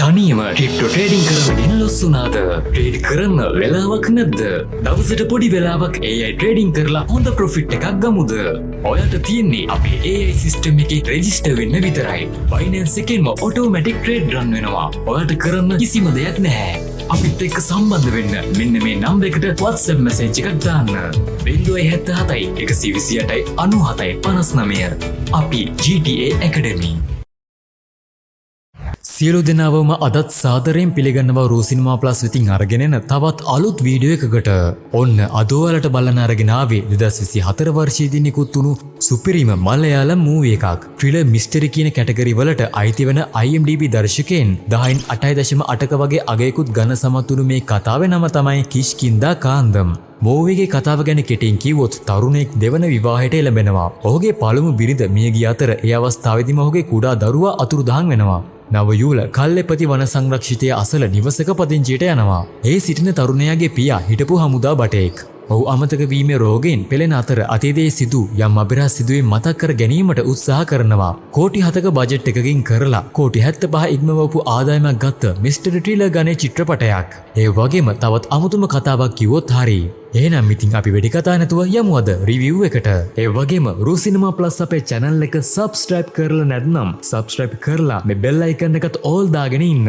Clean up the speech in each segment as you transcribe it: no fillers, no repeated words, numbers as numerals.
තනියම crypto trading කරගෙන Los වුණාද? ට්‍රේඩ් කරන්න වෙලාවක් නැද්ද? දවසට පොඩි වෙලාවක් AI ට්‍රේඩින් කරලා හොඳ ප්‍රොෆිට් එකක් ගමුද? ඔයාලට තියෙන්නේ අපේ AI සිස්ටම් එකේ රෙජිස්ටර් වෙන්න විතරයි. Binance එකෙන්ම ඔටෝමැටික් ට්‍රේඩ් රන් වෙනවා. ඔයාලට කරන්න කිසිම දෙයක් නැහැ. අපිත් එක්ක සම්බන්ධ වෙන්න මෙන්න මේ නම්බර් එකට WhatsApp message එකක් දාන්න. 077 128 97 59. අපි GTA Academy. සියලු දෙනාවම අදත් සාදරයෙන් පිළිගන්නවා රූසිනමා ප්ලස් වෙතින් අරගෙන එන තවත් අලුත් වීඩියෝ එකකට. ඔන්න අද ඔයාලට බලන්න අරගෙන ආවේ 2024 වර්ෂයේදී නිකුත් වුණු සුපිරිම මලයාලම් මූවි එකක්. ත්‍රිලර් මිස්ටරි කියන කැටගරි වලට අයිති වෙන IMDb දර්ශකයන් 10න් 8.8ක වගේ අගයකුත් ගන්න සමත් වුණු මේ කතාවේ නම තමයි කිෂ්කින්දා කාන්දම්. මූවිගේ කතාව ගැන කෙටියෙන් කිව්වොත් තරුණයෙක් දෙවන විවාහයට එළඹෙනවා. ඔහුගේ පළමු බිරිඳ මිය ගිය අතර ඒ අවස්ථාවේදීම ඔහුගේ කුඩා දරුවා අතුරුදහන් වෙනවා. නවයූල කල්ලෙපති වන සංරක්ෂිතය අසල නිවසක පදිංචියට යනවා. ඒ සිටින තරුණයාගේ පියා හිටපු හමුදා බටයෙක්. ඔහු අමතක වීමේ රෝගයෙන් පෙළෙන අතර අතීතයේ සිදු යම් අභිරහස් සිදුවීම් මතක් කර ගැනීමට උත්සාහ කරනවා. කෝටි 7ක බජට් එකකින් කරලා කෝටි 75 ඉක්මවපු ආදායමක් ගත්ත මිස්ටර් ට්‍රිලර් ගණේ චිත්‍රපටයක්. ඒ වගේම තවත් අමුතුම කතාවක් කිව්වොත් හරි. එහෙනම් ඉතින් අපි වෙඩි කතා නැතුව යමු අද රිවිව් එකට. ඒ වගේම රූසිනමා ප්ලස් අපේ channel එක subscribe කරලා නැත්නම් subscribe කරලා මේ bell icon එකත් all දාගෙන ඉන්න.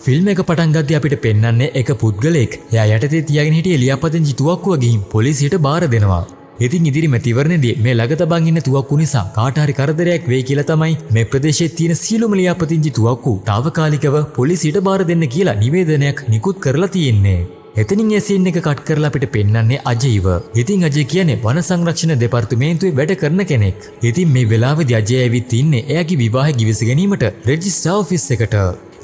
ෆිල්ම් එක පටන් ගද්දී අපිට පෙන්වන්නේ එක පුද්ගලෙක්. එයා යටතේ තියාගෙන හිටිය ලියාපදිංචි තුවක්කුව ගිහින් පොලිසියට බාර දෙනවා. ඉතින් ඉදිරි මැතිවරණයේදී මේ ළඟ තබන් ඉන්න තුවක්කු නිසා කාට හරි කරදරයක් වෙයි කියලා තමයි මේ ප්‍රදේශයේ තියෙන සියලුම ලියාපදිංචි තුවක්කු తాවකාලිකව පොලිසියට බාර දෙන්න කියලා නිවේදනයක් නිකුත් කරලා තියෙන්නේ. එතනින් ඒ සීන් එක කට් කරලා අපිට පෙන්වන්නේ අජයව. ඉතින් අජය කියන්නේ වන සංරක්ෂණ දෙපාර්තමේන්තුවේ වැඩ කරන කෙනෙක්. ඉතින් මේ වෙලාවේදී අජය ඇවිත් ඉන්නේ එයාගේ විවාහය ගිවිස ගැනීමට රෙජිස්ටර් ඔෆිස් එකට.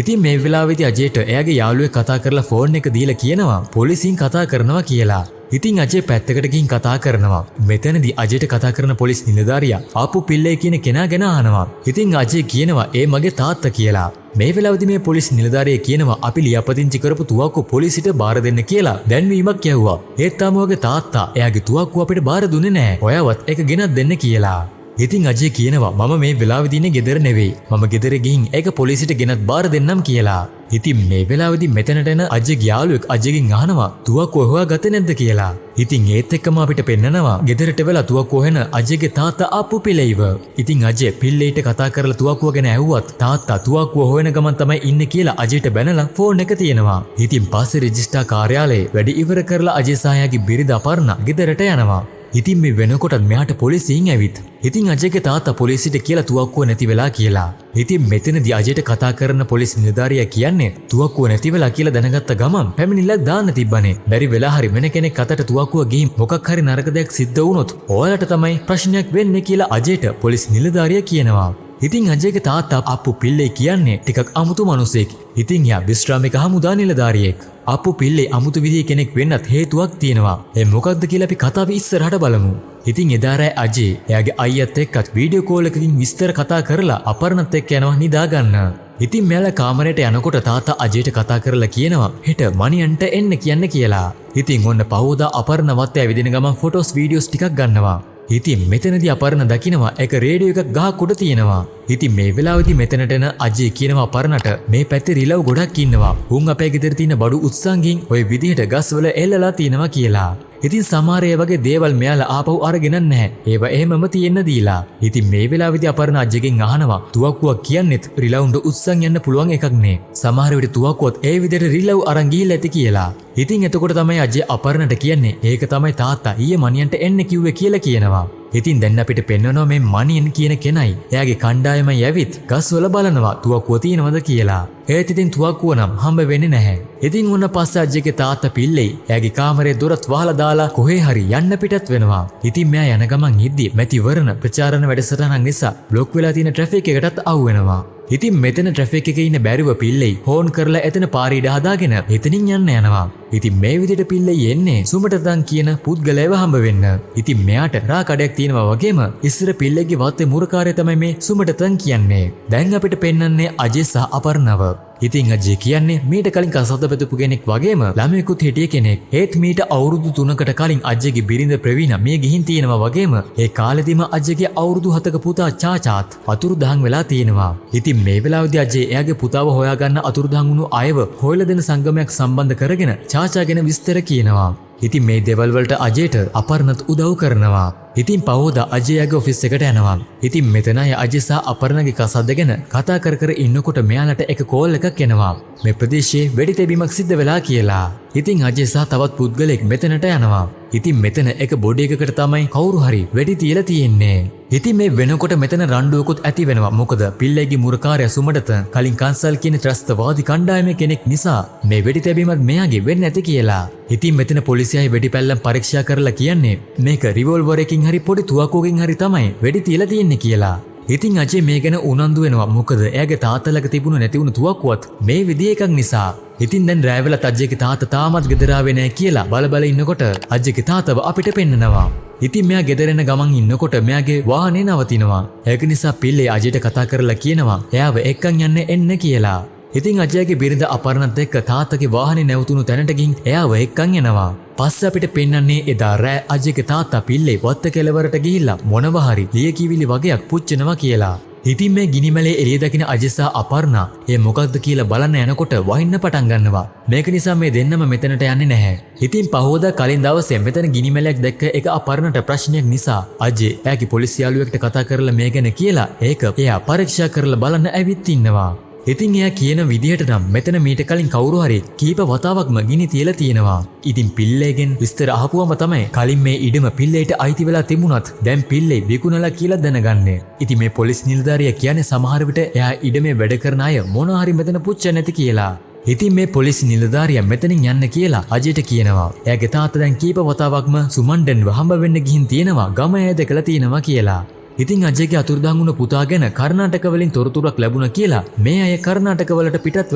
ඉතින් මේ වෙලාවේදී අජයට එයාගේ යාළුවෙක් කතා කරලා ෆෝන් එක දීලා කියනවා පොලිසියෙන් කතා කරනවා කියලා. ඉතින් අජය පැත්තකට ගිහින් කතා කරනවා. මෙතනදී අජයට කතා කරන පොලිස් නිලධාරියා ආපු පිල්ලේ කියන කෙනා ගැන අහනවා. ඉතින් අජය කියනවා ඒ මගේ තාත්තා කියලා. මේ වෙලාවේදී මේ පොලිස් නිලධාරියා කියනවා අපි ලියාපදිංචි කරපු තුවක්කුව පොලිසියට බාර දෙන්න කියලා දැන්වීමක් යවුවා. ඒත් තාම ඔයගේ තාත්තා එයාගේ තුවක්කුව අපිට බාර දුන්නේ නැහැ. ඔයාවත් ඒක ගෙනත් දෙන්න කියලා. ඉතින් අජය කියනවා මම මේ වෙලාවේදී ඉන්නේ ගෙදර නෙවෙයි. මම ගෙදර ගිහින් ඒක පොලිසියට ගෙනත් බාර දෙන්නම් කියලා. ඉතින් මේ වෙලාවේදී මෙතනට එන අජයගේ යාළුවෙක් අජයගෙන් අහනවා තුවක්කුව හොයාගත්තේ නැද්ද කියලා. ඉතින් ඒත් එක්කම අපිට පෙන්නනවා ගෙදරට වෙලා තුවක්කුව හොයන අජයගේ තාත්තා ආපු පිළේව. ඉතින් අජය පිල්ලේට කතා කරලා තුවක්කුව ගැන ඇහුවත් තාත්තා තුවක්කුව හොයන ගමන් තමයි ඉන්නේ කියලා අජයට බැනලා ෆෝන් එක තියෙනවා. ඉතින් පස්සේ රෙජිස්ටර් කාර්යාලයේ වැඩ ඉවර කරලා අජය සහ එයාගේ බිරිඳ අපර්ණා ගෙදරට යනවා. ඉතින් මේ වෙනකොටත් මෙයාට පොලිසියෙන් ඇවිත්. ඉතින් අජයගේ තාත්තා පොලිසියට කියලා තුවක්කුව නැති වෙලා කියලා. ඉතින් මෙතනදී අජයට කතා කරන පොලිස් නිලධාරියා කියන්නේ තුවක්කුව නැති වෙලා කියලා දැනගත්ත ගමන් පැමිණිල්ලක් දාන්න තිබ්බනේ. බැරි වෙලා හරි වෙන කෙනෙක් අතට තුවක්කුව ගිහින් මොකක් හරි නරක දෙයක් සිද්ධ වුණොත් ඔයාලට තමයි ප්‍රශ්නයක් වෙන්නේ කියලා අජයට පොලිස් නිලධාරියා කියනවා. ඉතින් අජයගේ තාත්තා අප්පු පිල්ලේ කියන්නේ ටිකක් අමුතු මිනිසෙක්. ඉතින් එයා විශ්‍රාමික හමුදා නිලධාරියෙක්. අප්පු පිල්ලේ අමුතු විදිහේ කෙනෙක් වෙන්නත් හේතුවක් තියෙනවා. ඒ මොකක්ද කියලා අපි කතාවේ ඉස්සරහට බලමු. ඉතින් එදා රෑ අජේ එයාගේ අයියත් එක්කත් වීඩියෝ කෝල් එකකින් විස්තර කතා කරලා අපර්ණත් එක්ක යනවා නිදා ගන්න. ඉතින් මෙයාලා කාමරයට යනකොට තාත්තා අජයට කතා කරලා කියනවා හෙට මනියන්ට එන්න කියන්න කියලා. ඉතින් ඔන්න පහෝදා අපර්ණවත් ඇවිදින ගමන් ෆොටෝස් වීඩියෝස් ටිකක් ගන්නවා. ඉතින් මෙතනදී අපර්ණ දකිනවා එක රේඩියෝ එකක් ගහක් උඩ තියෙනවා. ඉතින් මේ වෙලාවේදී මෙතනට එන අජය කියනවා අපර්ණට මේ පැත්තේ රිලව් ගොඩක් ඉන්නවා. උන් අපේ ගෙදර තියෙන බඩු උත්සංගින් ওই විදිහට ගස්වල එල්ලලා තියෙනවා කියලා. ඉතින් සමහර ඒ වගේ දේවල් මෙයාලා ආපහු අරගෙන නැහැ. ඒව එහෙමම තියෙන්න දීලා. ඉතින් මේ වෙලාවේදී අපර්ණ අජයගෙන් අහනවා තුවක්කුවක් කියන්නේත් රිලව්න්ට උත්සන් යන්න පුළුවන් එකක් නේ. සමහර විට තුවක්කුවත් ඒ විදිහට රිලව් අරන් ගිහිල්ලා ඇති කියලා. ඉතින් එතකොට තමයි අජය අපර්ණට කියන්නේ ඒක තමයි තාත්තා ඊයේ මනියන්ට එන්න කිව්වේ කියලා කියනවා. ඉතින් දැන් අපිට පෙන්වනවා මේ මනියන් කියන කෙනයි එයාගේ කණ්ඩායමයි ඇවිත් ගස්වල බලනවා තුවක්කුව තියෙනවද කියලා. ඒත් ඉතින් තුවක්කුව නම් හම්බ වෙන්නේ නැහැ. ඉතින් උන්න පස්සේ අජයගේ තාත්තා පිල්ලේ එයාගේ කාමරේ දොරත් වහලා දාලා කොහේ හරි යන්න පිටත් වෙනවා. ඉතින් මෙයා යන ගමන් ඉද්දි මැතිවරණ ප්‍රචාරණ වැඩසටහනක් නිසා බ්ලොක් වෙලා තියෙන ට්‍රැෆික් එකටත් අවු වෙනවා. ඉතින් මෙතන ට්‍රැෆික් එකේ ඉන්න බැරිව පිල්ලේ හෝන් කරලා එතන පාර ඉඩ හදාගෙන එතනින් යන්න යනවා. ඉතින් මේ විදිහට පිල්ලේ යන්නේ සුමටතන් කියන පුද්ගලයාව හම්බ වෙන්න. ඉතින් මෙයාට රා කඩයක් තියෙනවා වගේම ඉස්සර පිල්ලේගේ වත්තේ මුරකාරය තමයි මේ සුමටතන් කියන්නේ. දැන් අපිට පෙන්වන්නේ අජේ සහ අපර්ණව. ඉතින් අජේ කියන්නේ මීට කලින් කසාද බෙදපු කෙනෙක් වගේම ළමයෙකුත් හිටිය කෙනෙක්. ඒත් මීට අවුරුදු 3කට කලින් අජේගේ බිරිඳ ප්‍රවීණ මිය ගිහින් තියෙනවා වගේම ඒ කාලෙදිම අජේගේ අවුරුදු 7ක පුතා චාචාත් අතුරුදහන් වෙලා තියෙනවා. ඉතින් මේ වෙලාවේදී අජේ එයාගේ පුතාව හොයාගන්න අතුරුදහන් වුණු අයව හොයලා දෙන සංගමයක් සම්බන්ධ කරගෙන චාචා ගැන විස්තර කියනවා. ඉතින් මේ දේවල් වලට අජේට අපර්ණත් උදව් කරනවා. ඉතින් පහෝදා අජයගේ ඔෆිස් එකට යනවා. ඉතින් මෙතන අය අජේ සහ අපර්ණගේ කසාද ගැන කතා කර කර ඉන්නකොට මෙයාලට එක කෝල් එකක් එනවා. මේ ප්‍රදේශයේ වෙඩි තැබීමක් සිද්ධ වෙලා කියලා. ඉතින් අජේ සහ තවත් පුද්ගලෙක් මෙතනට යනවා. ඉතින් මෙතන එක බොඩි එකකට තමයි කවුරු හරි වෙඩි තියලා තියෙන්නේ. ඉතින් මේ වෙනකොට මෙතන රණ්ඩුවකුත් ඇති වෙනවා. මොකද පිල්ලේගේ මුරකාරය සුමඩත කලින් කන්සල් කියන ත්‍රස්තවාදී කණ්ඩායමේ කෙනෙක් නිසා මේ වෙඩි තැබීමත් මෙයාගේ වෙන්නේ නැති කියලා. ඉතින් මෙතන පොලිසියයි වෙඩි පැල්ලම් පරීක්ෂා කරලා කියන්නේ මේක රිවෝල්වර් එකකින් හරි පොඩි තුවක්කුවකින් හරි තමයි වෙඩි තියලා තියෙන්නේ කියලා. ඉතින් අජේ මේ ගැන උනන්දු වෙනවා. මොකද එයාගේ තාත්තා ළඟ තිබුණ නැති වුණු තුවක්කුවත් මේ විදිය එකක් නිසා. ඉතින් දැන් රෑ වෙලත් අජේගේ තාත්තා තාමත් ගෙදර ආවේ නැහැ කියලා බල ඉන්නකොට අජේගේ තාත්තව අපිට පෙන්නනවා. ඉතින් මෙයා ගෙදර එන ගමන් ඉන්නකොට මෙයාගේ වාහනේ නවතිනවා. ඒක නිසා පිල්ලේ අජේට කතා කරලා කියනවා එයාව එක්කන් යන්න එන්න කියලා. ඉතින් අජයගේ බිරිඳ අපර්ණත් එක්ක තාත්තගේ වාහනේ නැවතුණු තැනට ගිහින් එයාව එක්කන් යනවා. පස්සේ අපිට පෙන්වන්නේ එදා රෑ අජයගේ තාත්තා පිල්ලේ වත්ත කෙළවරට ගිහිල්ලා මොනවා හරි ලියකිවිලි වගේක් පුච්චනවා කියලා. ඉතින් මේ ගිනිමැලේ එළිය දකින අජසා අපර්ණා ඒ මොකක්ද කියලා බලන්න යනකොට වහින්න පටන් ගන්නවා. මේක නිසා මේ දෙන්නම මෙතනට යන්නේ නැහැ. ඉතින් පහෝදා කලින් දවසේ මෙතන ගිනිමැලයක් දැක්ක එක අපර්ණට ප්‍රශ්නයක් නිසා අජේ එයාගේ පොලිසිය යාළුවෙක්ට කතා කරලා මේ ගැන කියලා ඒක එයා පරීක්ෂා කරලා බලන්න ඇවිත් ඉන්නවා. ඉතින් එයා කියන විදිහට නම් මෙතන මීට කලින් කවුරු හරි කීප වතාවක්ම ගිනි තියලා තියෙනවා. ඉතින් පිල්ලේගෙන් විස්තර අහපුවම තමයි කලින් මේ ඉඩම පිල්ලේට අයිති වෙලා තිබුණත් දැන් පිල්ලේ විකුණලා කියලා දැනගන්නේ. ඉතින් මේ පොලිස් නිලධාරියා කියන්නේ සමහර විට එයා ඉඩමේ වැඩ කරන අය මොන හරි මෙතන පුච්ච නැති කියලා. ඉතින් මේ පොලිස් නිලධාරියා මෙතනින් යන්න කියලා අජයට කියනවා. එයාගේ තාත්තා දැන් කීප වතාවක්ම සුමණ්ඩන්ව හම්බ වෙන්න ගිහින් තියෙනවා ගම ඇය දැකලා තියෙනවා කියලා. ඉතින් අජයගේ අතුරුදහන් වුණ පුතා ගැන කර්ණාටක වලින් තොරතුරක් ලැබුණා කියලා මේ අය කර්ණාටක වලට පිටත්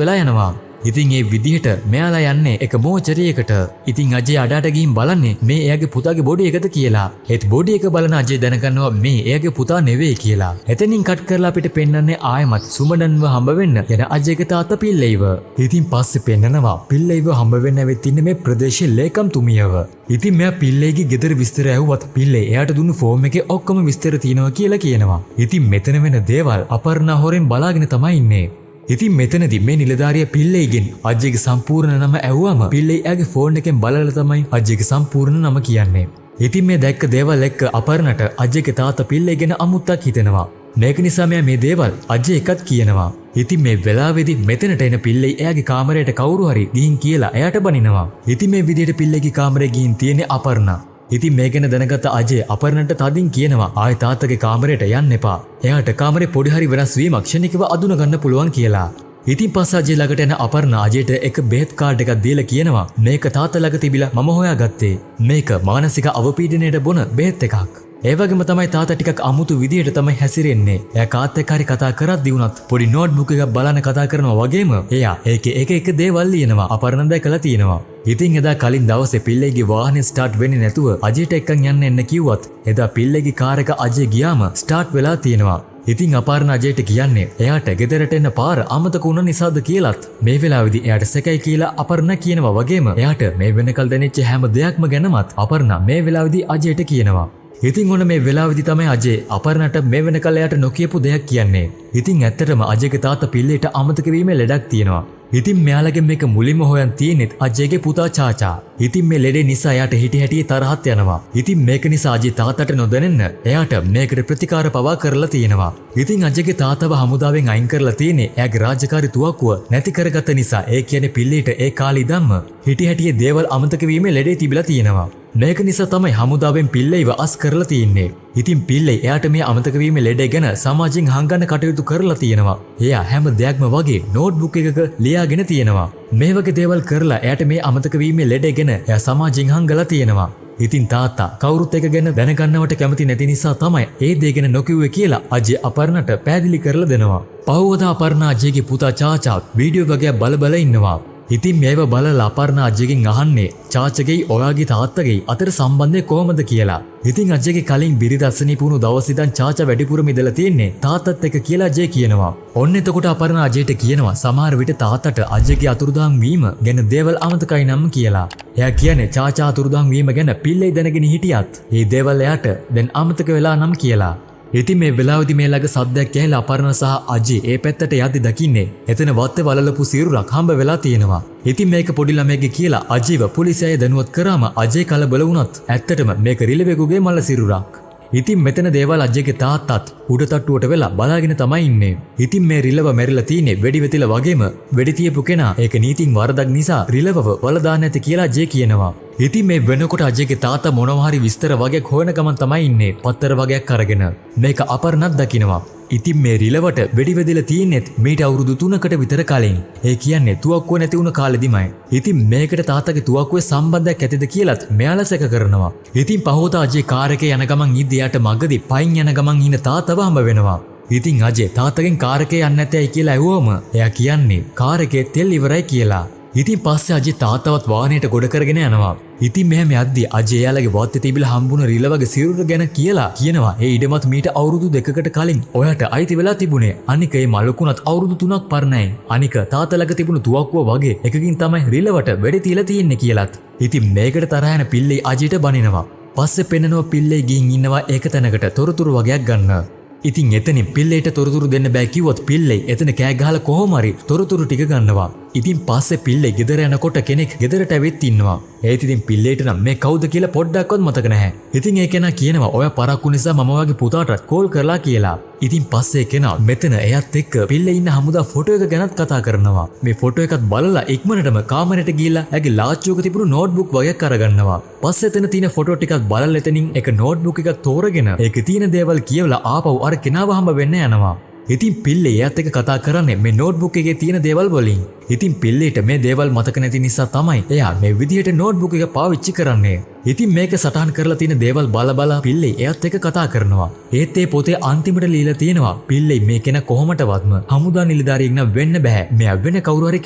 වෙලා යනවා. ඉතින් ඒ විදිහට මෙයාලා යන්නේ එක මෝචරියකට. ඉතින් අජය අඩාට ගිහින් බලන්නේ මේ එයාගේ පුතාගේ බොඩි එකද කියලා. ඒත් බොඩි එක බලන අජය දැනගන්නවා මේ එයාගේ පුතා නෙවෙයි කියලා. එතනින් කට් කරලා අපිට පෙන්වන්නේ ආයමත් සුමඩන්ව හම්බ වෙන්න යන අජයගේ තාත්තා පිල්ලේව. ඉතින් පස්සේ පෙන්නනවා පිල්ලේව හම්බ වෙන්න ඇවිත් ඉන්නේ මේ ප්‍රදේශයේ ලේකම්තුමියව. ඉතින් මෙයා පිල්ලේගේ ගෙදර විස්තර ඇහුවත් පිල්ලේ එයාට දුන්නු ෆෝම් එකේ ඔක්කොම විස්තර තියෙනවා කියලා කියනවා. ඉතින් මෙතන වෙන දේවල් අපර්ණා හොරෙන් බලාගෙන තමයි ඉන්නේ. ඉතින් මෙතනදී මේ නිලධාරියා පිල්ලේගෙන් අජයගේ සම්පූර්ණ නම ඇහුවම පිල්ලේ එයාගේ ෆෝන් එකෙන් බලලා තමයි අජයගේ සම්පූර්ණ නම කියන්නේ. ඉතින් මේ දැක්ක දේවල් එක්ක අපර්ණට අජයගේ තාත්තා පිල්ලේගෙන අමුත්තක් හිතෙනවා. මේක නිසා මෙයා මේ දේවල් අජය එකත් කියනවා. ඉතින් මේ වෙලාවේදී මෙතනට එන පිල්ලේ එයාගේ කාමරයට කවුරු හරි ගිහින් කියලා එයාට බනිනවා. ඉතින් මේ විදිහට පිල්ලේගේ කාමරේ ගිහින් තියෙන්නේ අපර්ණා. ඉතින් මේ ගැන දැනගත්ත අජය අපර්ණට තදින් කියනවා ආයෙ තාත්තගේ කාමරයට යන්න එපා. එයාට කාමරේ පොඩි හරි වෙනස් වීමක් ක්ෂණිකව අඳුන ගන්න පුළුවන් කියලා. ඉතින් පස්සේ අජය ළඟට එන අපර්ණා අජයට එක බෙහෙත් කාඩ් එකක් දීලා කියනවා මේක තාත්තා ළඟ තිබිලා මම හොයාගත්තේ. මේක මානසික අවපීඩනයට බොන බෙහෙත් එකක්. ඒ වගේම තමයි තාත්තා ටිකක් අමුතු විදියට තමයි හැසිරෙන්නේ. එයා කාත් එක්ක හරි කතා කරද්දී වුණත් පොඩි නෝට්බුක් එකක් බලන කතා කරනවා වගේම එයා ඒකේ එක දේවල් ලියනවා අපර්ණා දැකලා තියෙනවා. ඉතින් එදා කලින් දවසේ පිල්ලේගේ වාහනේ ස්ටාර්ට් වෙන්නේ නැතුව අජයට එක්කන් යන්න එන්න කිව්වත් එදා පිල්ලේගේ කාර් එක අජය ගියාම ස්ටාර්ට් වෙලා තියෙනවා. ඉතින් අපර්ණා අජයට කියන්නේ එයාට ගෙදරට එන්න පාර අමතක වුණ නිසාද කියලාත් මේ වෙලාවේදී එයාට සැකයි කියලා අපර්ණා කියනවා වගේම එයාට මේ වෙනකල් දැනෙච්ච හැම දෙයක්ම ගැනමත් අපර්ණා මේ වෙලාවේදී අජයට කියනවා. ඉතින් ඔන්න මේ වෙලාවේදී තමයි අජේ අපර්ණට මේ වෙනකල් එයාට නොකියපු දෙයක් කියන්නේ. ඉතින් ඇත්තටම අජයගේ තාත්තා පිල්ලේට අමතක වීමේ ලෙඩක් තියෙනවා. ඉතින් මෙයාලගෙන් මේක මුලින්ම හොයන් තියෙනෙත් අජයගේ පුතා චාචා. ඉතින් මේ ලෙඩේ නිසා එයාට හිටි හැටි තරහත් යනවා. ඉතින් මේක නිසා අජේ තාත්තට නොදැනෙන්න එයාට මේකට ප්‍රතිකාර පවා කරලා තියෙනවා. ඉතින් අජයගේ තාත්තව හමුදාවෙන් අයින් කරලා තියෙන්නේ එයාගේ රාජකාරී තුවක්කුව නැති කරගත්ත නිසා. ඒ කියන්නේ පිල්ලේට ඒ කාලේ ඉඳන්ම හිටි හැටි දේවල් අමතක වීමේ ලෙඩේ තිබිලා තියෙනවා. මේක නිසා තමයි හමුදාවෙන් පිල්ලේව අස් කරලා තියෙන්නේ. ඉතින් පිල්ලේ එයාට මේ අමතක වීමේ ලෙඩ ගැන සමාජයෙන් හංගන්න කටයුතු කරලා තියෙනවා. එයා හැම දෙයක්ම වගේ නෝට්බුක් එකක ලියාගෙන තියෙනවා. මේ වගේ දේවල් කරලා එයාට මේ අමතක වීමේ ලෙඩ ගැන එයා සමාජයෙන් හංගලා තියෙනවා. ඉතින් තාත්තා කවුරුත් එක ගැන දැනගන්නවට කැමති නැති නිසා තමයි ඒ දේ ගැන නොකියුවේ කියලා අජය අපර්ණට පැහැදිලි කරලා දෙනවා. පහුවදා අපර්ණා අජයගේ පුතා චාචා වීඩියෝ වගේ බල ඉන්නවා. ඉතින් මේව බලලා අපර්ණ අජයගෙන් අහන්නේ චාචගේ ඔයාගේ තාත්තගේ අතර සම්බන්ධය කොහොමද කියලා. ඉතින් අජයගේ කලින් බිරිඳ අසනීප වුණු දවස් ඉඳන් චාචා වැඩිපුරම ඉඳලා තියෙන්නේ තාත්තත් එක්ක කියලා අජය කියනවා. ඔන්න එතකොට අපර්ණ අජයට කියනවා සමහර විට තාත්තට අජයගේ අතුරුදහන් වීම ගැන දේවල් අමතකයි නම් කියලා. එයා කියන්නේ චාචා අතුරුදහන් වීම ගැන පිල්ලේ දැනගෙන හිටියත් මේ දේවල් එයාට දැන් අමතක වෙලා නම් කියලා. ඉතින් මේ වෙලාවේදී මේ ළඟ සද්දයක් ඇහිලා අපර්ණ සහ අජේ ඒ පැත්තට යද්දි දකින්නේ එතන වත්තේ වලලපු සිරුරක් හම්බ වෙලා තියෙනවා. ඉතින් මේක පොඩි ළමයෙක්ගේ කියලා අජීව පොලිසියයි දැනුවත් කරාම අජේ කලබල වුණත් ඇත්තටම මේක රිලෙවෙකුගේ මල සිරුරක්. ඉතින් මෙතන දේවල් අජයගේ තාත්තත් උඩ තට්ටුවට වෙලා බලාගෙන තමයි ඉන්නේ. ඉතින් මේ රිලව මැරිලා තියෙන්නේ වෙඩි වෙතිලා වගේම වෙඩි තියපු කෙනා ඒක නීතින් වරදක් නිසා රිලවව වල දාන්න ඇති කියලා අජේ කියනවා. ඉතින් මේ වෙනකොට අජයගේ තාත්තා මොනවා හරි විස්තර වගේක් හොයන ගමන් තමයි ඉන්නේ පත්තර වගේක් අරගෙන. මේක අපර්ණත් දකිනවා. ඉතින් මේ රිලවට වෙඩි වෙදලා තියෙන්නේත් මීට අවුරුදු 3කට විතර කලින්. ඒ කියන්නේ තුවක්කුව නැති වුණ කාලෙදිමයි. ඉතින් මේකට තාත්තගේ තුවක්කුවේ සම්බන්ධයක් ඇතිද කියලාත් මෙයාලා සැක කරනවා. ඉතින් පහෝත අජේ කාර් එකේ යන ගමන් ඉද්දියට මගදී පයින් යන ගමන් ඉන්න තාත්තව හම්බ වෙනවා. ඉතින් අජේ තාත්තගෙන් කාර් එකේ යන්න නැතයි කියලා ඇහුවම එයා කියන්නේ කාර් එකේ තෙල් ඉවරයි කියලා. ඉතින් පස්සේ අජේ තාත්තවත් වාහනයට ගොඩ කරගෙන යනවා. ඉතින් මෙහෙම යද්දි අජේ එයාලගේ වත්තේ තිබිලා හම්බුන රිලවගේ සිරුර ගැන කියනවා ඒ ඉඩමත් මීට අවුරුදු 2කට කලින් ඔයාට අයිති වෙලා තිබුණේ. අනික ඒ මලකුණත් අවුරුදු 3ක් පරණයි. අනික තාත්තලක තිබුණු තුවක්කුව වගේ එකකින් තමයි රිලවට වෙඩි තියලා තියෙන්නේ කියලාත්. ඉතින් මේකට තරහ යන පිල්ලේ අජේට බනිනවා. පස්සේ පෙන්නනවා පිල්ලේ ගිහින් ඉන්නවා ඒක තැනකට තොරතුරු වගේක් ගන්න. ඉතින් එතනින් පිල්ලේට තොරතුරු දෙන්න බෑ කිව්වොත් පිල්ලේ එතන කෑ ගහලා කොහොම හරි තොරතුරු ටික ගන්නවා. ඉතින් පස්සේ පිල්ලේ ගෙදර යනකොට කෙනෙක් ගෙදරට ඇවිත් ඉන්නවා. ඒත් ඉතින් පිල්ලේට නම් මේ කවුද කියලා පොඩ්ඩක්වත් මතක නැහැ. ඉතින් ඒ කෙනා කියනවා ඔය පරක්කු නිසා මම වගේ පුතාටත් කෝල් කරලා කියලා. ඉතින් පස්සේ කෙනා මෙතන එයත් එක්ක පිල්ලේ ඉන්න හමුදා ෆොටෝ එක ගැනත් කතා කරනවා. මේ ෆොටෝ එකත් බලලා ඉක්මනටම කාමරයට ගිහිල්ලා ඇගේ ලාච්චුවක තිබුණු නෝට්බුක් වගේක් අරගන්නවා. පස්සේ එතන තියෙන ෆොටෝ ටිකක් බලලා එතනින් එක නෝට්බුක් එකක් තෝරගෙන ඒකේ තියෙන දේවල් කියවලා ආපහු අර කෙනාව හම්බ වෙන්න යනවා. ඉතින් පිල්ලේ එයාත් එක්ක කතා කරන්නේ මේ නෝට්බුක් එකේ තියෙන දේවල් වලින්. ඉතින් පිල්ලේට මේ දේවල් මතක නැති නිසා තමයි එයා මේ විදිහට නෝට්බුක් එක පාවිච්චි කරන්නේ. ඉතින් මේක සටහන් කරලා තියෙන දේවල් බල පිල්ලේ එයාත් එක්ක කතා කරනවා. ඒත් ඒ පොතේ අන්තිමට ලියලා තියෙනවා පිල්ලේ මේ කෙනා කොහොමටවත්ම හමුදා නිලධාරියෙක් නම් වෙන්න බෑ. මෙයා වෙන කවුරු හරි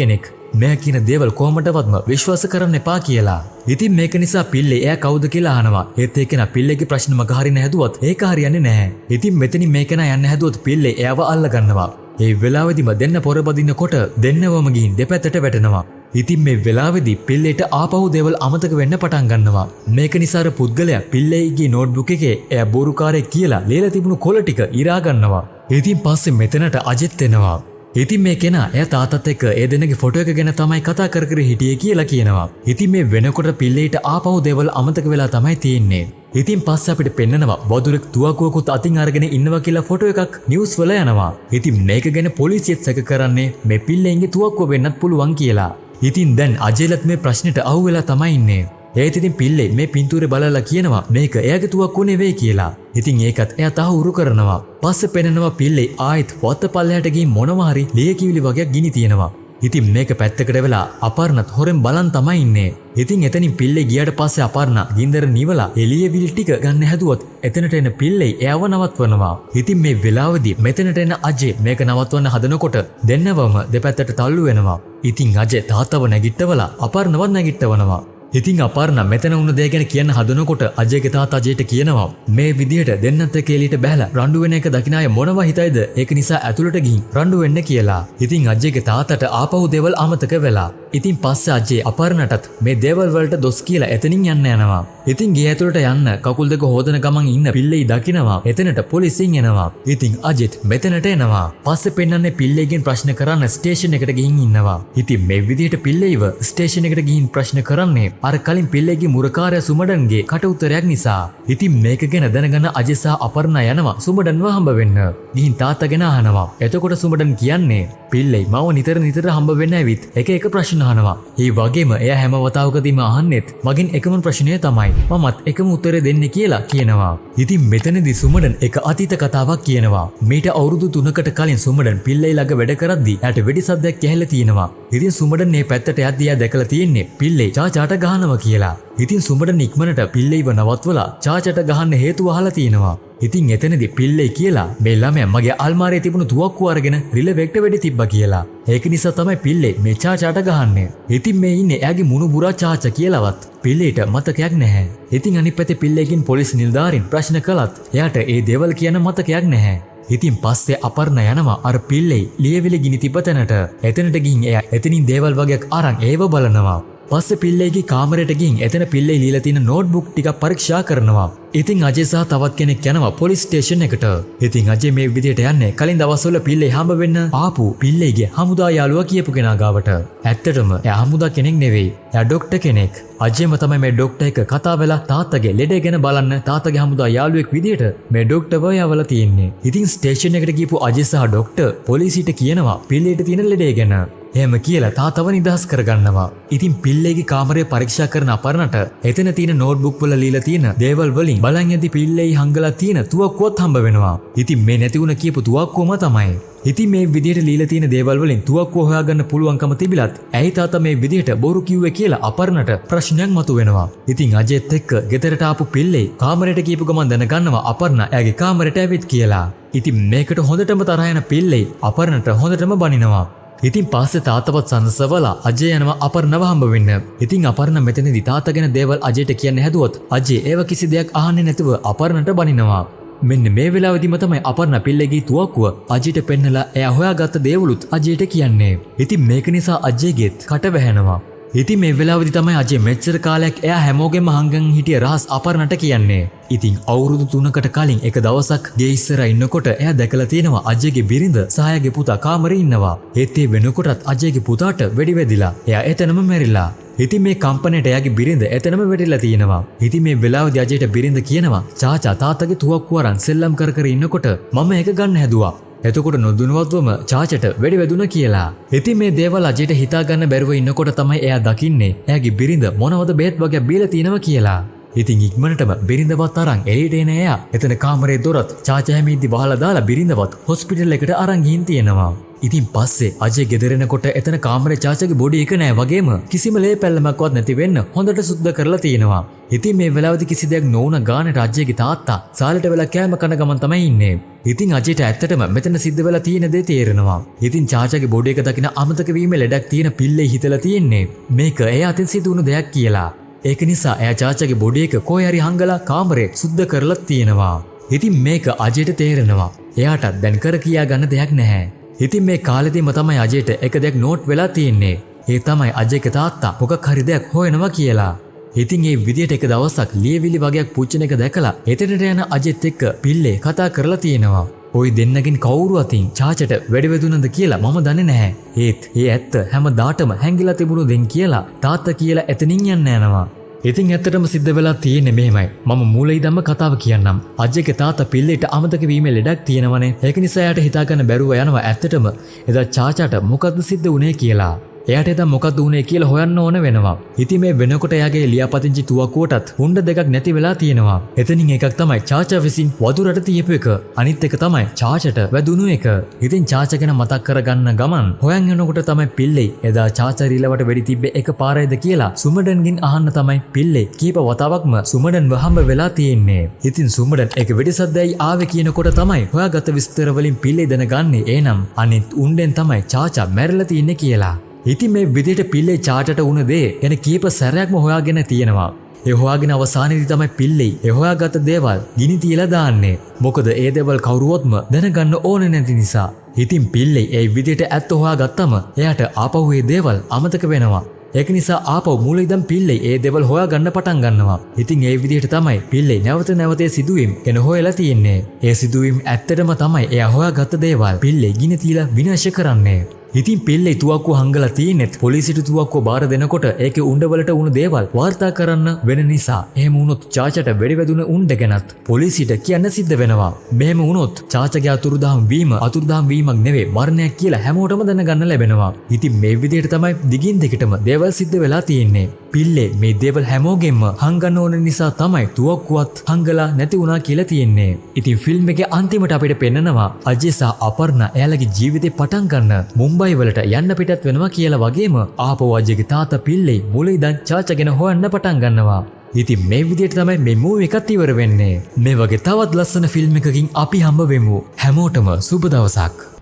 කෙනෙක්. මෙයා කියන දේවල් කොහොමටවත්ම විශ්වාස කරන්න එපා කියලා. ඉතින් මේක නිසා පිල්ලේ එයා කවුද කියලා අහනවා. ඒත් ඒක නා පිල්ලේගේ ප්‍රශ්න මග හරින්න හැදුවත් ඒක හරියන්නේ නැහැ. ඉතින් මෙතනින් මේක නා යන්න හැදුවත් පිල්ලේ එයාව අල්ල ගන්නවා. ඒ වෙලාවෙදිම දෙන්න පොරබදිනකොට දෙන්නවම ගිහින් දෙපැත්තට වැටෙනවා. ඉතින් මේ වෙලාවේදී පිල්ලේට ආපහු දේවල් අමතක වෙන්න පටන් ගන්නවා. මේක නිසා අර පුද්ගලයා පිල්ලේගේ නෝට්බුක් එකේ එයා බොරුකාරයෙක් කියලා ලියලා තිබුණු කොළ ටික ඉරා ගන්නවා. ඉතින් පස්සේ මෙතනට අජෙත් එනවා. ඉතින් මේ කෙනා එයා තාත්තත් එක්ක ඒ දෙන්නගේ ෆොටෝ එක ගැන තමයි කතා කර කර හිටියේ කියලා කියනවා. ඉතින් මේ වෙනකොට පිල්ලේට ආපහු දේවල් අමතක වෙලා තමයි තියෙන්නේ. ඉතින් පස්සේ අපිට පෙන්නනවා වදුරෙක් තුවක්කුවකුත් අතින් අරගෙන ඉන්නවා කියලා ෆොටෝ එකක් නිවුස් වල යනවා. ඉතින් මේක ගැන පොලිසියත් සැක කරන්නේ මේ පිල්ලේගේ තුවක්කුව වෙන්නත් පුළුවන් කියලා. ඉතින් දැන් අජේලත් මේ ප්‍රශ්නෙට අහුවෙලා තමයි ඉන්නේ. ඒත් ඉතින් පිල්ලේ මේ පින්තූරේ බලලා කියනවා මේක එයාගේ තුවක්කුව නෙවෙයි කියලා. ඉතින් ඒකත් එයා තහවුරු කරනවා. පස්සේ පෙන්නනවා පිල්ලේ ආයෙත් වත්ත පල්ලයට ගිහින් මොනවා හරි ලියකියවිලි වගේක් ගිනි තියනවා. ඉතින් මේක පැත්තකට වෙලා අපර්ණත් හොරෙන් බලන් තමයි ඉන්නේ. ඉතින් එතනින් පිල්ලේ ගියාට පස්සේ අපර්ණ ගින්දර නිවලා එළියවිලි ටික ගන්න හැදුවොත් එතනට එන පිල්ලේ එයාව නවත්වනවා. ඉතින් මේ වෙලාවේදී මෙතනට එන අජේ මේක නවත්වන්න හදනකොට දෙන්නවම දෙපැත්තට තල්ලු වෙනවා. ඉතින් අජේ තාත්තව නැගිට්ටවලා අපර්ණවත් නැගිට්ටවනවා. ඉතින් අපර්ණ මෙතන වුණ දේ ගැන කියන්න හදනකොට අජේගේ තාත්තා අජේට කියනවා මේ විදිහට දෙන්නත් එක්ක එළියට බැලලා රණ්ඩු වෙන එක දකින්න අය මොනවා හිතයිද ඒක නිසා ඇතුළට ගිහින් රණ්ඩු වෙන්න කියලා. ඉතින් අජේගේ තාත්තට ආපහු දේවල් අමතක වෙලා. ඉතින් පස්සේ අජේ අපර්ණටත් මේ දේවල් වලට දොස් කියලා එතනින් යන්න යනවා. ඉතින් ගේ ඇතුළට යන්න කකුල් දෙක හොදන ගමන් ඉන්න පිල්ලේ දකිනවා. එතනට පොලිසියෙන් එනවා. ඉතින් අජෙත් මෙතනට එනවා. පස්සේ පෙන්නන්නේ පිල්ලේගෙන් ප්‍රශ්න කරන්න ස්ටේෂන් එකට ගිහින් ඉන්නවා. ඉතින් මේ විදිහට පිල්ලේව ස්ටේෂන් එකට ගිහින් ප්‍රශ්න කරන්නේ අර කලින් පිල්ලේගේ මුරකාරයා සුමඩන්ගේ කට උත්තරයක් නිසා. ඉතින් මේක ගැන දැනගන්න අජේ සහ අපර්ණ යනවා සුමඩන්ව හම්බ වෙන්න. ගිහින් තාත්තා ගැන අහනවා. එතකොට සුමඩන් කියන්නේ පිල්ලේ මව නිතර හම්බ වෙන්න ඇවිත් එක ප්‍රශ්න අහනවා. ඒ වගේම එයා හැම වතාවකදීම අහන්නෙත් මගෙන් එකම ප්‍රශ්නය තමයි මමත් එකම උත්තරේ දෙන්නේ කියලා කියනවා. ඉතින් මෙතනදී සුමඩන් එක අතීත කතාවක් කියනවා. මීට අවුරුදු 3කට කලින් සුමඩන් පිල්ලේ ළඟ වැඩ කරද්දී එයාට වෙඩි සද්දයක් ඇහෙලා තියෙනවා. ඉතින් සුමඩන් මේ පැත්තට යද්දී එයා දැකලා තියෙන්නේ පිල්ලේ චාචාට ගහනවා කියලා. ඉතින් සුඹඩන් ඉක්මනට පිල්ලෙයිව නවත්වලා චාචට ගහන්න හේතුව අහලා තියෙනවා. ඉතින් එතනදී පිල්ලෙයි කියලා මේ ළමයා මගේ අල්මාරියේ තිබුණු තුවක්කුව අරගෙන රිලෙවෙක්ට වෙඩි තිබ්බා කියලා. ඒක නිසා තමයි පිල්ලෙයි මේ චාචාට ගහන්නේ. ඉතින් මේ ඉන්නේ එයාගේ මුණුබුරා චාචා කියලාවත් පිල්ලෙයිට මතකයක් නැහැ. ඉතින් අනිත් පැත්තේ පිල්ලෙයිගෙන් පොලිස් නිලධාරීන් ප්‍රශ්න කළත් එයාට ඒ දේවල් කියන මතකයක් නැහැ. ඉතින් පස්සේ අපර්ණ යනවා අර පිල්ලෙයි ලියවිලි ගිනි තිබ්බ තැනට. එතනට ගිහින් එයා එතනින් දේවල් වගේක් අරන් ඒව බලනවා. පස්සේ පිල්ලෙයිගේ කාමරයට ගිහින් එතන පිල්ලෙයි ලියලා තියෙන නෝට්බුක් ටික පරීක්ෂා කරනවා. ඉතින් අජේ සහ තවත් කෙනෙක් යනවා පොලිස් ස්ටේෂන් එකට. ඉතින් අජේ මේ විදිහට යන්නේ කලින් දවස්වල පිල්ලෙයි හම්බ වෙන්න ආපු පිල්ලෙයිගේ හමුදා යාළුවා කියපු කෙනා ගාවට. ඇත්තටම එයා හමුදා කෙනෙක් නෙවෙයි. එයා ડોක්ටර් කෙනෙක්. අජේම තමයි මේ ડોක්ටර් එක කතා වෙලා තාත්තගේ ලෙඩ ගැන බලන්න තාත්තගේ හමුදා යාළුවෙක් විදිහට මේ ડોක්ටර්ව යවලා තියෙන්නේ. ඉතින් ස්ටේෂන් එකට ගිහපු අජේ සහ ડોක්ටර් පොලිසියට කියනවා පිල්ලෙයිට තියෙන ලෙඩේ ගැන. එහෙම කියලා තාත්තව නිදහස් කරගන්නවා. ඉතින් පිල්ලෙයිගේ කාමරය පරීක්ෂා කරන අපර්ණට එතන තියෙන නෝට්බුක් වල ලියලා තියෙන දේවල් වලින් බලන් යද්දි පිල්ලෙයි හංගලා තියෙන තුවක්කුවත් හම්බ වෙනවා. ඉතින් මේ නැති වුණ කියපු තුවක්කුවම තමයි. ඉතින් මේ විදිහට ලියලා තියෙන දේවල් වලින් තුවක්කුව හොයාගන්න පුළුවන්කම තිබිලත් ඇයි තාත්තා මේ විදිහට බොරු කිව්වේ කියලා අපර්ණට ප්‍රශ්නයක් මතුවෙනවා. ඉතින් අජේත් එක්ක ගෙදරට ආපු පිල්ලෙයි කාමරයට ගිහපු ගමන් දැනගන්නවා අපර්ණ එයාගේ කාමරයට ඇවිත් කියලා. ඉතින් මේකට හොඳටම තරහ යන පිල්ලෙයි අපර්ණට හොඳටම බනිනවා. ඉතින් පස්සේ තාත්තවත් සනසවලා අජේ යනවා අපර්ණව හම්බ වෙන්න. ඉතින් අපර්ණ මෙතනදී තාත්තා ගැන දේවල් අජේට කියන්න හැදුවොත් අජේ ඒව කිසි දෙයක් අහන්නේ නැතුව අපර්ණට බනිනවා. මෙන්න මේ වෙලාවෙදිම තමයි අපර්ණ පිල්ලෙගේ තුවක්කුව අජේට පෙන්නලා එයා හොයාගත්ත දේවලුත් අජේට කියන්නේ. ඉතින් මේක නිසා අජේගෙත් කට වැහෙනවා. ඉතින් මේ වෙලාවෙදි තමයි අජේ මෙච්චර කාලයක් එයා හැමෝගෙම හංගන් හිටිය රහස් අපර්ණට කියන්නේ. ඉතින් අවුරුදු 3කට කලින් එක දවසක් ගේ ඉස්සර ඉන්නකොට එයා දැකලා තියෙනවා අජේගේ බිරිඳ සහායගේ පුතා කාමරේ ඉන්නවා. ඒත් ඒ වෙනකොටත් අජේගේ පුතාට වෙඩි වැදිලා එයා එතනම මැරිලා. ඉතින් මේ කම්පැනිට එයාගේ බිරිඳ එතනම වැටිලා තියෙනවා. ඉතින් මේ වෙලාවේදී අජේට බිරිඳ කියනවා චාචා තාත්තගේ තුවක්කුව අරන් සෙල්ලම් කර කර ඉන්නකොට මම ඒක ගන්න හැදුවා. එතකොට නොදුනවත්වම චාචට වෙඩි වැදුණා කියලා. ඉතින් මේ දේවල් අජේට හිතා ගන්න බැරුව ඉන්නකොට තමයි එයා දකින්නේ එයාගේ බිරිඳ මොනවද බෙහෙත් වගේ බීලා තිනවා කියලා. ඉතින් ඉක්මනටම බිරිඳවත් අරන් එළියට එන එයා එතන කාමරේ දොරත් චාචා හැමීද්දි වහලා දාලා බිරිඳවත් හොස්පිටල් එකට අරන් ගිහින් තියෙනවා. ඉතින් පස්සේ අජේ ගෙදර එනකොට එතන කාමරේ චාචාගේ බොඩි එක නෑ වගේම කිසිම ලේ පැල්ලමක්වත් නැති වෙන්න හොඳට සුද්ධ කරලා තියෙනවා. ඉතින් මේ වෙලාවේදී කිසි දෙයක් නොවුන ගානට අජේගේ තාත්තා සාලට වෙලා කෑම කන ගමන් තමයි ඉන්නේ. ඉතින් අජේට ඇත්තටම මෙතන සිද්ධ වෙලා තියෙන දේ තේරෙනවා. ඉතින් චාචාගේ බොඩි එක දකින අමතක වීමේ ලෙඩක් තියෙන පිල්ලේ හිතලා තියෙන්නේ මේක එයා අතින් සිදු වුණු දෙයක් කියලා. ඒක නිසා එයා චාචාගේ බොඩි එක කොහේ හරි හංගලා කාමරේ සුද්ධ කරලා තියෙනවා. ඉතින් මේක අජේට තේරෙනවා. එයාට දැන් කර කියා ගන්න දෙයක් නැහැ. ඉතින් මේ කාලෙදිම තමයි අජේට එක දෙයක් නෝට් වෙලා තියෙන්නේ. ඒ තමයි අජේගේ තාත්තා මොකක් හරි දෙයක් හොයනවා කියලා. ඉතින් ඒ විදියට එක දවසක් ලියවිලි වගේක් පුච්චන එක දැකලා එතනට යන අජෙත් එක්ක පිල්ලේ කතා කරලා තියෙනවා. ওই දෙන්නකින් කවුරු අතින් චාචට වැඩි වැදුනද කියලා මම දන්නේ නැහැ. ඒත් ඒ ඇත්ත හැමදාටම හැංගිලා තිබුණු දෙන් කියලා තාත්තා කියලා එතනින් යන්න යනවා. ඉතින් ඇත්තටම සිද්ධ වෙලා තියෙන්නේ මෙහෙමයි. මම මූලිකවම කතාව කියන්නම්. අජේගේ තාත්තා පිල්ලේට අමතක වීමේ ලෙඩක් තියෙනවනේ. ඒක නිසා එයාට හිතා ගන්න බැරුව යනවා ඇත්තටම එදා චාචාට මොකද්ද සිද්ධ වුනේ කියලා. එයාට එදා මොකද්ද වුනේ කියලා හොයන්න ඕන වෙනවා. ඉතින් මේ වෙනකොට එයාගේ ලියාපදිංචි තුවක්කුවටත් හුණ්ඩ දෙකක් නැති වෙලා තියෙනවා. එතනින් එකක් තමයි චාචා විසින් වදුරට තියපු එක. අනිත් එක තමයි චාචට වැදුණු එක. ඉතින් චාචා ගැන මතක් කරගන්න ගමන් හොයන් යනකොට තමයි පිල්ලේ එදා චාචා රිලවට වෙඩි තිබ්බේ එක පාරයිද කියලා සුමඩන්ගෙන් අහන්න තමයි පිල්ලේ කීප වතාවක්ම සුමඩන්ව හම්බ වෙලා තියෙන්නේ. ඉතින් සුමඩන් ඒක වෙඩිසද්දයි ආවේ කියනකොට තමයි හොයාගත්ත විස්තර වලින් පිල්ලේ දැනගන්නේ එනම් අනිත් උණ්ඩෙන් තමයි චාචා මැරිලා තින්නේ කියලා. ඉතින් මේ විදිහට පිල්ලේ චාටට වුණ දේ ගැන කීප සැරයක්ම හොයාගෙන තියෙනවා. ඒ හොයාගෙන අවසානයේදී තමයි පිල්ලේ ඒ හොයාගත්ත දේවල් ගිනි තියලා දාන්නේ. මොකද ඒ දේවල් කවුරුවත්ම දැනගන්න ඕනේ නැති නිසා. ඉතින් පිල්ලේ ඒ විදිහට ඇත්ත හොයාගත්තම එයාට ආපහු ඒ දේවල් අමතක වෙනවා. ඒක නිසා ආපහු මූලිකදම් පිල්ලේ ඒ දේවල් හොයාගන්න පටන් ගන්නවා. ඉතින් ඒ විදිහට තමයි පිල්ලේ නැවත නැවතේ සිදුවීම් ගැන හොයලා තියෙන්නේ. ඒ සිදුවීම් ඇත්තටම තමයි එයා හොයාගත්ත දේවල් පිල්ලේ ගිනි තියලා විනාශ කරන්නේ. ඉතින් පිල්ලේ තුවක්කුව හංගලා තියෙනෙත් පොලිසියට තුවක්කුව බාර දෙනකොට ඒකේ උණ්ඩවලට වුණු දේවල් වාර්තා කරන්න වෙන නිසා එහෙම වුණොත් චාචට වෙඩි වැදුන උණ්ඩ ගැනත් පොලිසියට කියන්න සිද්ධ වෙනවා. මෙහෙම වුණොත් චාචගේ අතුරුදහන් වීමක් නෙවෙයි මරණයක් කියලා හැමෝටම දැනගන්න ලැබෙනවා. ඉතින් මේ විදිහට තමයි දිගින් දිගටම දේවල් සිද්ධ වෙලා තියෙන්නේ. පිල්ලේ මේ දේවල් හැමෝගෙම හංගන්න ඕන නිසා තමයි තුවක්කුවත් හංගලා නැති වුණා කියලා තියෙන්නේ. ඉතින් ෆිල්ම් එකේ අන්තිමට අපිට පෙන්නනවා අජේ සහ අපර්ණ එයාලගේ ජීවිතේ පටන් ගන්න මුම්බයි වලට යන්න පිටත් වෙනවා කියලා වගේම ආපහු අජේගේ තාත්තා පිල්ලේ මුලින් ඉඳන් චාචා ගැන හොයන්න පටන් ගන්නවා. ඉතින් මේ විදිහට තමයි මේ මූවී එකත් ඉවර වෙන්නේ. මේ වගේ තවත් ලස්සන ෆිල්ම් එකකින් අපි හම්බ වෙමු. හැමෝටම සුබ දවසක්.